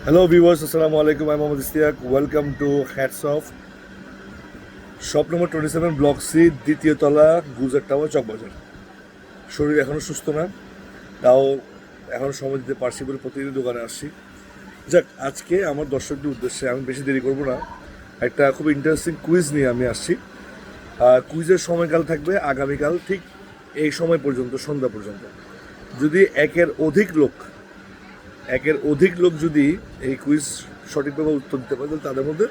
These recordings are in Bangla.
হ্যালো ভিউয়ার্স, আসসালামু আলাইকুম। আমি Mohammad Istiaq. Welcome to hats off, shop number 27, block C, দ্বিতীয় তলা, গুজরাট টাওয়ার, চকবাজার। শরীর এখনও সুস্থ না, তাও এখন সময় দিতে পারছি বলে প্রতিদিন দোকানে আসছি। যাক, আজকে আমার দর্শকদের উদ্দেশ্যে আমি বেশি দেরি করব না, একটা খুব ইন্টারেস্টিং কুইজ নিয়ে আমি আসছি। কুইজের সময়কাল থাকবে আগামীকাল ঠিক এই সময় পর্যন্ত, সন্ধ্যা পর্যন্ত। যদি একের অধিক লোক যদি এই কুইজ সঠিকভাবে উত্তর দিতে পারে, তাহলে তাদের মধ্যে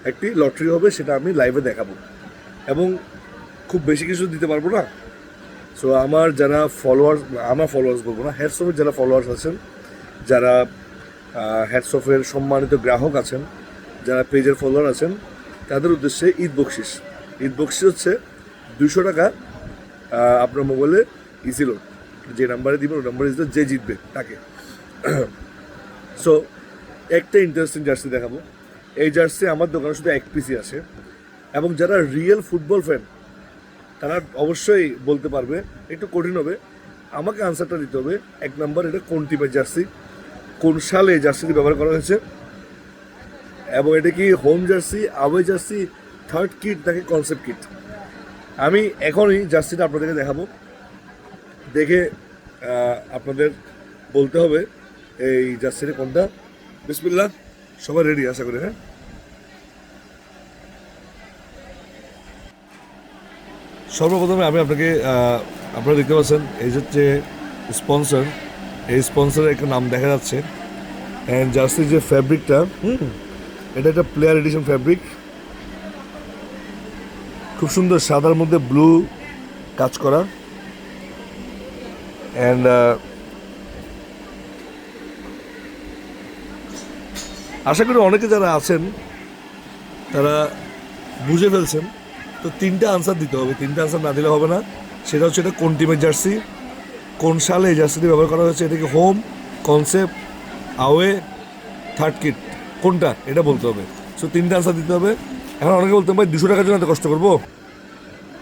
একটি লটারি হবে, সেটা আমি লাইভে দেখাবো। এবং খুব বেশি কিছু দিতে পারবো না। সো আমার ফলোয়ার্স বলবো না, হ্যাটসঅফের যারা ফলোয়ার্স আছেন, যারা হ্যাটসঅফের সম্মানিত গ্রাহক আছেন, যারা পেজের ফলোয়ার আছেন, তাদের উদ্দেশ্যে ঈদ বকশিস হচ্ছে 200 টাকা। আপনার মোবাইলে ইজি লোড, যে নাম্বারে দিবেন ওই নাম্বারে যে জিতবে তাকে। সো একটা ইন্টারেস্টিং জার্সি দেখাবো। এই জার্সি আমার দোকানে শুধু এক পিসই আছে, এবং যারা রিয়েল ফুটবল ফ্যান তারা অবশ্যই বলতে পারবে। একটু কঠিন হবে, আমাকে আনসারটা দিতে হবে। 1 নম্বর, এটা কোন টিমের জার্সি, কোন সালে এই জার্সিটি ব্যবহার করা হয়েছে, এবং এটা কি home jersey, আওয়ে jersey, third kit নাকি কনসেপ্ট কিট। আমি এখনই জার্সিটা আপনাদেরকে দেখাবো, দেখে আপনাদের বলতে হবে এই জার্সিটা কোনটা। বিসমিল্লাহ, সবাই রেডি আশা করি? হ্যাঁ, সর্বপ্রথমে আমি আপনারা দেখতে পাচ্ছেন এই যে স্পন্সর, এই স্পন্সরের একটা নাম দেখা যাচ্ছে। অ্যান্ড জার্সির যে ফ্যাব্রিকটা, এটা একটা প্লেয়ার এডিশন ফ্যাব্রিক, খুব সুন্দর, সাদার মধ্যে ব্লু কাজ করা। অ্যান্ড আশা করি অনেকে যারা আছেন তারা বুঝে ফেলছেন। তো 3টা আনসার দিতে হবে, 3টা আনসার না দিলে হবে না। সেটা হচ্ছে এটা কোন টিমের জার্সি, কোন সালে এই জার্সিটি ব্যবহার করা হয়েছে, এটা কি হোম, কনসেপ্ট, আওয়ে, থার্ড কিট, কোনটা এটা বলতে হবে। সো 3টা আনসার দিতে হবে। এখন অনেকে বলতে ভাই 200 টাকার জন্য এত কষ্ট করবো,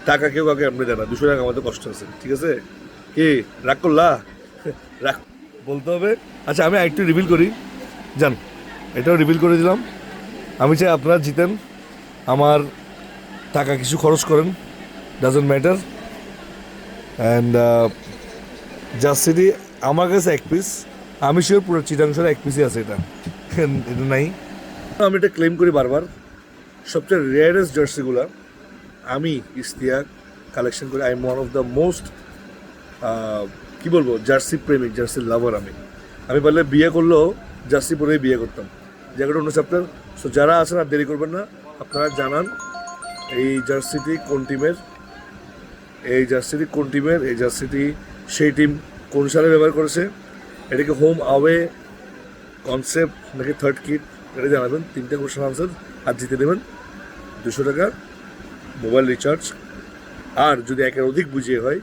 টাকা কেউ কাউকে আপনি দেয় না, 200 টাকা আমাদের কষ্ট আছে, ঠিক আছে? কি রাগ করলা? রাগ বলতে হবে। আচ্ছা, আমি একটু রিভিল করি, জান, এটাও রিভিল করে দিলাম। আমি চাই আপনারা জিতেন, আমার টাকা কিছু খরচ করেন, ডাজন্ট ম্যাটার। অ্যান্ড জার্সিটি আমার কাছে এক পিস, আমি শিওর পুরো চিটাংশরে এক পিসই আছে, এটা এটা নাই। আমি এটা ক্লেম করি বারবার, সবচেয়ে রেয়ারেস্ট জার্সিগুলো আমি ইস্তিয়াক কালেকশন করি। I am one of the most, কী বলবো, জার্সি প্রেমিক, জার্সি লাভার। আমি পারলে বিয়ে করলেও জার্সি পরেই বিয়ে করতাম। জায়গাটা অন্য চ্যাপ্টার। সো যারা আছেন আর দেরি করবেন না, আপনারা জানান এই জার্সিটি কোন টিমের, এই জার্সিটি সেই টিম কোন সালে ব্যবহার করেছে, এটাকে হোম, আওয়ে, কনসেপ্ট নাকি থার্ড কিট, এটা জানাবেন। 3টে কোশ্চেন আনসার, আর জিতে নেবেন 200 টাকা মোবাইল রিচার্জ। আর যদি একের অধিক বুঝিয়ে হয়,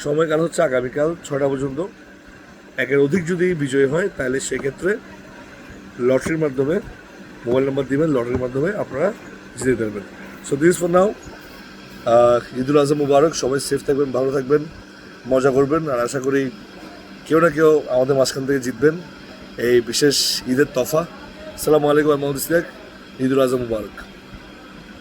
সময়কাল হচ্ছে আগামীকাল 6টা পর্যন্ত। একের অধিক যদি বিজয়ী হয়, তাহলে সেক্ষেত্রে লটারির মাধ্যমে, মোবাইল নাম্বার দিবেন, লটারির মাধ্যমে আপনারা জিতে দেবেন। So this for now. Eid ul Adha মুবারক, সবাই সেফ থাকবেন, ভালো থাকবেন, মজা করবেন। আর আশা করি কেউ না কেউ আমাদের মাঝখান থেকে জিতবেন এই বিশেষ ঈদের তোফা। আসসালামু আলাইকুম, আমি মোহাম্মদ ইসলাক। ঈদুল আজহা মুবারক।